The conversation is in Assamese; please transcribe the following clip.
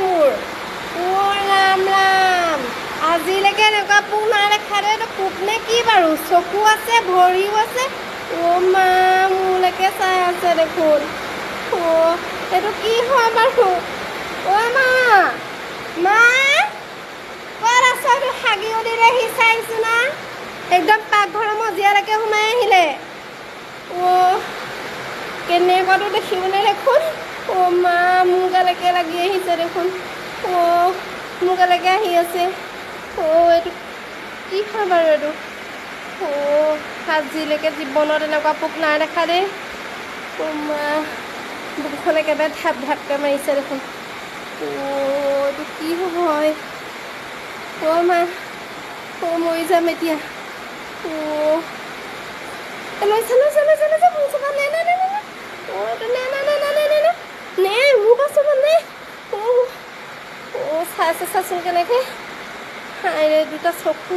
মোৰ ৰাম ৰাম আজিলৈকে এনেকুৱা পোক নাই দেখা দে পোক নে কি বাৰু চকু আছে ভৰিও আছে মা মোলৈকে চাই আছে দেখোন এইটো কি হয় বাৰু মা মা ক'ত আছ এইটো হাগিও দিলে সি চাইছো না একদম পাকঘৰৰ মজিয়ালৈকে সোমাই আহিলে কেনেকুৱাটো দেখিবলৈ দেখোন মা মোৰ গালৈকে লাগি আহিছে দেখোন মোৰ গালৈকে আহি আছে এইটো কি হয় বাৰু এইটো আজিলৈকে জীৱনত এনেকুৱা পোক নাই দেখা দেই মা বুকুখন একেবাৰে ঢাপ ঢাপকৈ মাৰিছে দেখোন এইটো কি হয় মা মৰি যাম এতিয়া লৈছে লৈছে লৈছে লৈছে মোৰ চবা নে নে নে নে এইটো নে নে নে নে নে নে নে নে মোৰ পাছত নে চাইছে চাচোন কেনেকৈ হাইৰে দুটা চকু